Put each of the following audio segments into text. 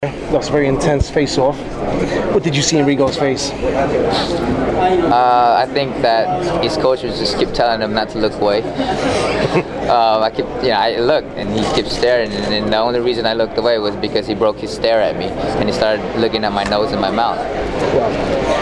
That was a very intense face-off. What did you see in Rigo's face? I think that his coaches just kept telling him not to look away. I looked, and he kept staring, and the only reason I looked away was because he broke his stare at me, and he started looking at my nose and my mouth.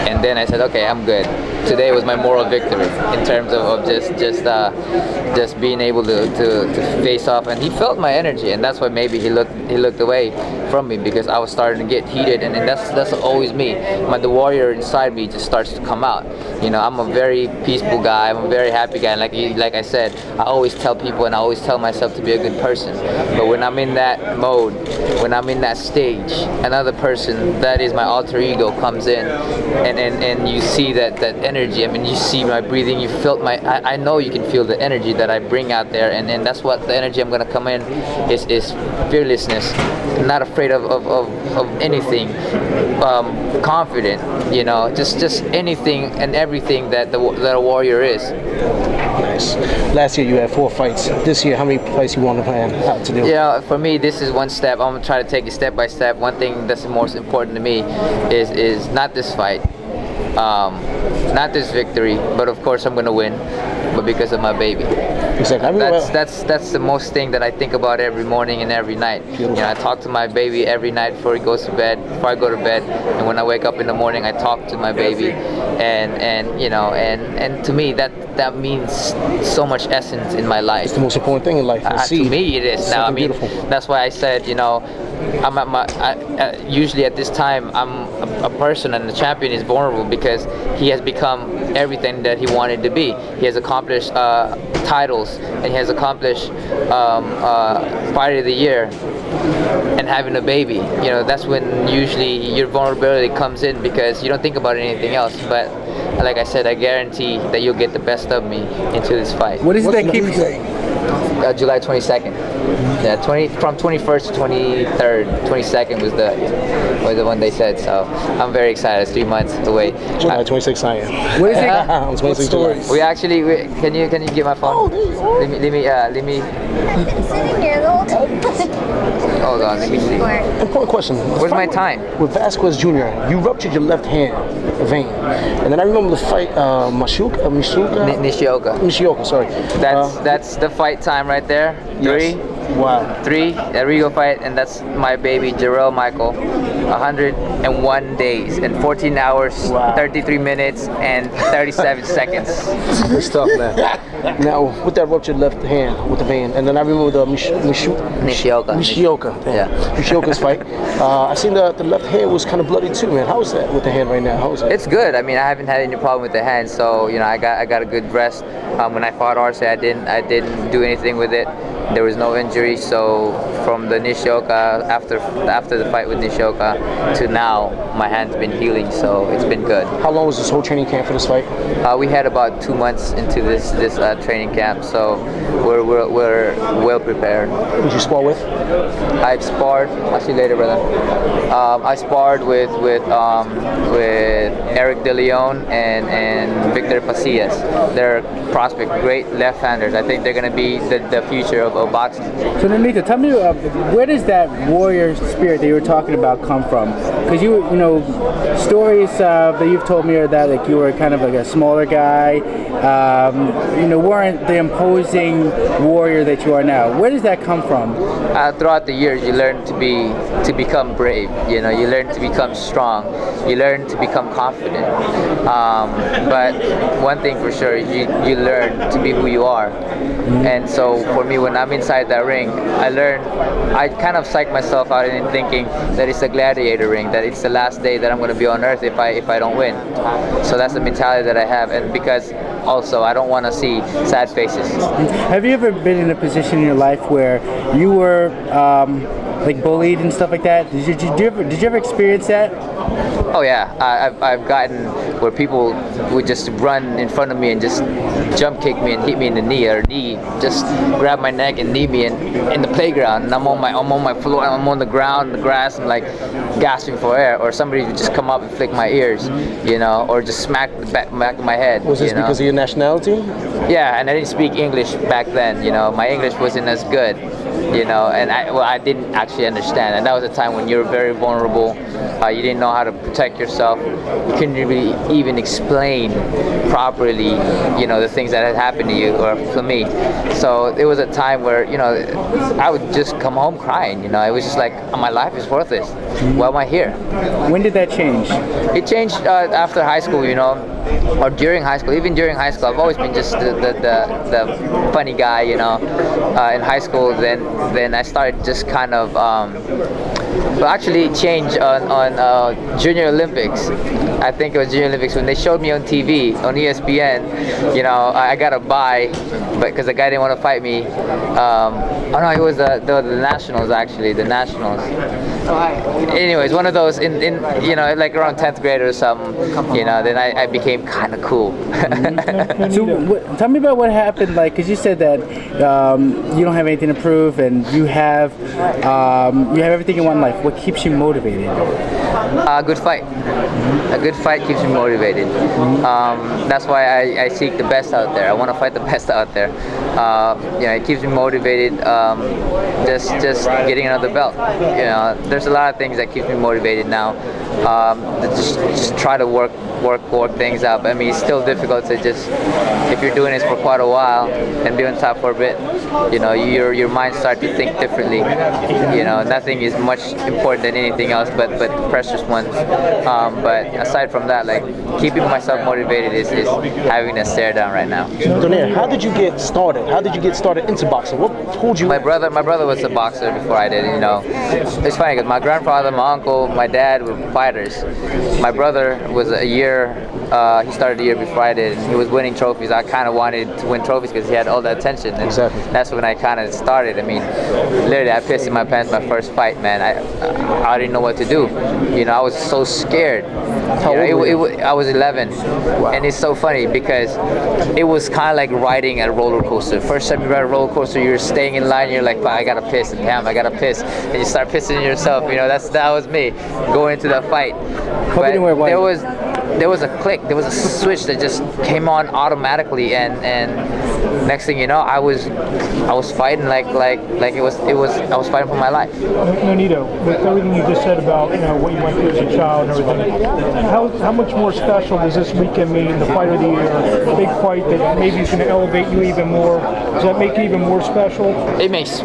And then I said, okay, I'm good. Today was my moral victory in terms of just being able to face off, and he felt my energy, and that's why maybe he looked away from me, because I was starting to get heated, and that's always me. The warrior inside me just starts to come out. You know, I'm a very peaceful guy. I'm a very happy guy, and like I said, I always tell people and I always tell myself to be a good person. But when I'm in that mode, when I'm in that stage, another person that is my alter ego comes in, and you see that energy. I mean, you see my breathing, you felt I know you can feel the energy that I bring out there, and that's what the energy I'm gonna come in is fearlessness, not afraid of anything, confident, you know, just anything and everything that a warrior is. Nice. Last year you had 4 fights. This year, how many fights you want to plan out to do? Yeah, for me, this is one step. I'm gonna try to take it step by step. One thing that's the most important to me is not this fight, not this victory, but of course I'm gonna win, but because of my baby. Exactly. That's the most thing that I think about every morning and every night. Beautiful. You know, I talk to my baby every night before he goes to bed, before I go to bed, and when I wake up in the morning, I talk to my baby, and you know, and to me that means so much essence in my life. It's the most important thing in life. To me, it is. Now, I mean, beautiful. That's why I said, you know, I'm at usually at this time I'm a person, and the champion is vulnerable because he has become everything that he wanted to be. He has accomplished titles, and he has accomplished Fighter of the Year, and having a baby. You know, that's when usually your vulnerability comes in, because you don't think about anything else. But like I said, I guarantee that you'll get the best of me into this fight. What is it that keeps you? July 22nd. Yeah, from 21st to 23rd. 22nd was the one they said. So I'm very excited. It's 3 months away. July 26th, I am. What is it? I'm 26 July. Can you get my phone? Let me. I'm sitting here the whole time. Hold on, let me see. Important question. Where's my time? With Vasquez Jr., you ruptured your left hand vein, and then I remember the fight Nishioka, sorry. That's the fight time right there. Yes. 3. Wow. 3, that Rigo fight, and that's my baby Jarrell Michael. 101 days and 14 hours, wow. 33 minutes and 37 seconds. Good stuff, man. Now, with that ruptured left hand with the vein, and then I remember the Nishioka's fight. I seen the left hand was kind of bloody too, man. How is that with the hand right now? How is it? It's good. I mean, I haven't had any problem with the hand, so you know, I got a good rest. When I fought Arce, I didn't do anything with it. There was no injury, so from the Nishioka, after the fight with Nishioka to now, my hand's been healing, so it's been good. How long was this whole training camp for this fight? We had about 2 months into this training camp, so we're well prepared. Who did you spar with? I've sparred. I'll see you later, brother. I sparred with Eric De Leon and Victor Pasillas. They're prospect, great left-handers. I think they're going to be the future of boxing. So Nonito, tell me, where does that warrior spirit that you were talking about come from? Because you know, stories that you've told me are that like you were kind of like a smaller guy, you know, weren't the imposing warrior that you are now. Where does that come from? Throughout the years, you learn to become brave. You know, you learn to become strong. You learn to become confident. But one thing for sure, you learn to be who you are. And so for me, when I'm inside that ring, I kind of psych myself out in thinking that it's a gladiator ring, that it's the last day that I'm going to be on earth if I don't win. So that's the mentality that I have, and because also I don't want to see sad faces. Have you ever been in a position in your life where you were like bullied and stuff like that? Did you ever experience that? Oh yeah, I've gotten where people would just run in front of me and just jump kick me and hit me in the knee, or just grab my neck and knee me in the playground, and I'm on my floor, I'm on the ground, the grass, and like gasping for air, or somebody would just come up and flick my ears, you know, or just smack the back of my head. Was this because of your nationality? Yeah, and I didn't speak English back then, you know, my English wasn't as good. you know, and I didn't actually understand, and that was a time when you were very vulnerable. You didn't know how to protect yourself. You couldn't really even explain properly, you know, the things that had happened to you, or for me. So it was a time where, you know, I would just come home crying. You know, it was just like, my life is worthless. Why am I here? When did that change? It changed after high school, you know, or during high school. Even during high school, I've always been just the funny guy, you know. In high school, then I started just kind of. Well, actually, it changed on Junior Olympics. I think it was Junior Olympics when they showed me on TV on ESPN. You know, I got a bye, but because the guy didn't want to fight me. Oh no, it was the nationals actually, the nationals. Anyways, one of those in you know, like around 10th grade or something. You know, then I became kind of cool. So tell me about what happened, like, because you said that you don't have anything to prove, and you have everything you want in life. What keeps you motivated? A good fight. A good fight keeps me motivated. That's why I seek the best out there. I want to fight the best out there. You know, it keeps me motivated. Just getting another belt. You know, there's a lot of things that keeps me motivated now. Just try to work things out. I mean, it's still difficult to just, if you're doing this for quite a while and be on top for a bit, you know, your mind starts to think differently. You know, nothing is much important than anything else but precious ones. But aside from that, like, keeping myself motivated is having a stare down right now. Donaire, how did you get started? How did you get started into boxing? What pulled you? My brother was a boxer before I did. You know, it's funny because my grandfather, my uncle, my dad were fighters. My brother was a year. He started a year before I did. And he was winning trophies. I kind of wanted to win trophies because he had all the attention. And exactly. That's when I kind of started. I mean, literally, I pissed in my pants my first fight, man. I didn't know what to do. You know, I was so scared. I was 11, wow. And it's so funny because it was kind of like riding a roller coaster. First time you ride a roller coaster, you're staying in line, you're like, I gotta piss, and damn, I gotta piss, and you start pissing yourself. You know, that was me going into that fight. But there was a click, there was a switch that just came on automatically, and next thing you know, I was fighting like it was I was fighting for my life. Nonito, with everything you just said about, you know, what you went through as a child and everything, how much more special does this weekend mean? The fight of the year, a big fight that maybe is going to elevate you even more. Does that make it even more special? It makes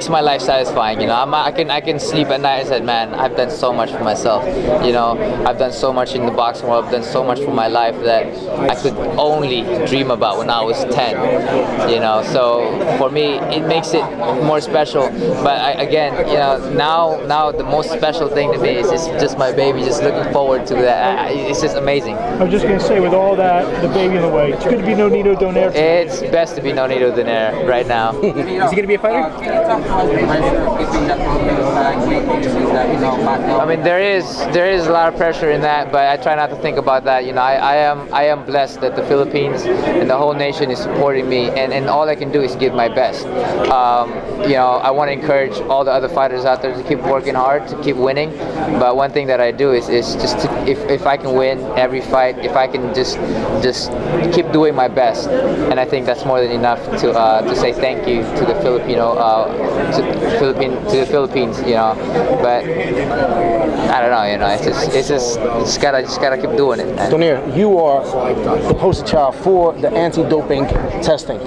my life satisfying. You know, I can sleep at night and say, man, I've done so much for myself. You know, I've done so much in the boxing world. I've done so much for my life that I could only dream about when I was 10. You know, so for me, it makes it more special. But again, you know, now the most special thing to me is just my baby. Just looking forward to that. It's just amazing. I was just gonna say, with all that, the baby in the way, it's good to be Nonito Donaire. It's best to be Nonito Donaire right now. Is he gonna be a fighter? I mean, there is a lot of pressure in that, but I try not to think about that. You know, I am blessed that the Philippines and the whole nation is supporting me, and all I can do is give my best. You know, I want to encourage all the other fighters out there to keep working hard, to keep winning. But one thing that I do is just to, if I can win every fight, if I can just keep doing my best, and I think that's more than enough to say thank you to the to the Philippines. You know, but I don't know. You know, it's just gotta keep doing it. Donaire, you are the poster child for the anti-doping testing.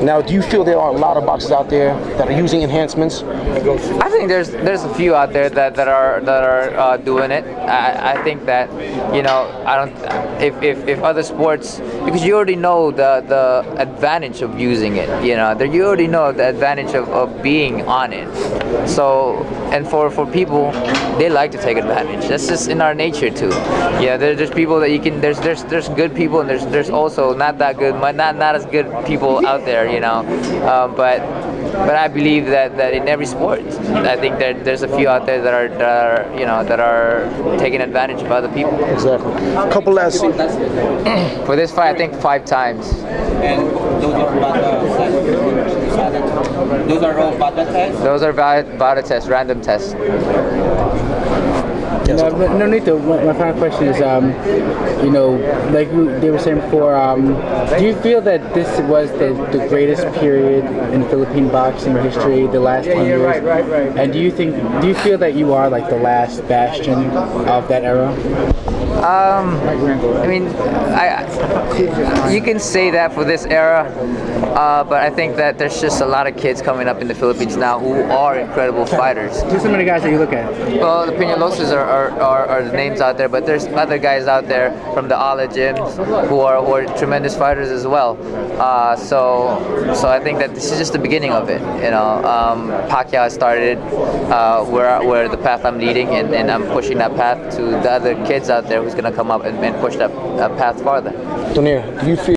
Now, do you feel there are a lot of boxers out there that are using enhancements? I think there's a few out there that are doing it. I think that, you know, I don't, if other sports, because you already know the advantage of using it, you know, you already know the advantage of being on it. So, and for people, they like to take advantage. That's just in our nature too. Yeah, there's people that you can, there's good people, and there's also not that good, not as good people out there, you know. But I believe that in every sport, I think that there's a few out there that are taking advantage of other people. Exactly. A couple last. For this fight, I think 5 times. And those are all BADA tests? Those are BADA tests, random tests. Nonito, my final question is, you know, like they were saying before, do you feel that this was the greatest period in Philippine boxing history, the last 10 years? Right. And do you feel that you are like the last bastion of that era? I mean, you can say that for this era, but I think that there's just a lot of kids coming up in the Philippines now who are incredible fighters. Who's some of the guys that you look at? Well, the Peñalosas are the names out there, but there's other guys out there from the Ala gyms who are tremendous fighters as well. So I think that this is just the beginning of it. You know, Pacquiao started where the path I'm leading, and I'm pushing that path to the other kids out there who's going to come up and push that path farther. Donaire, do you feel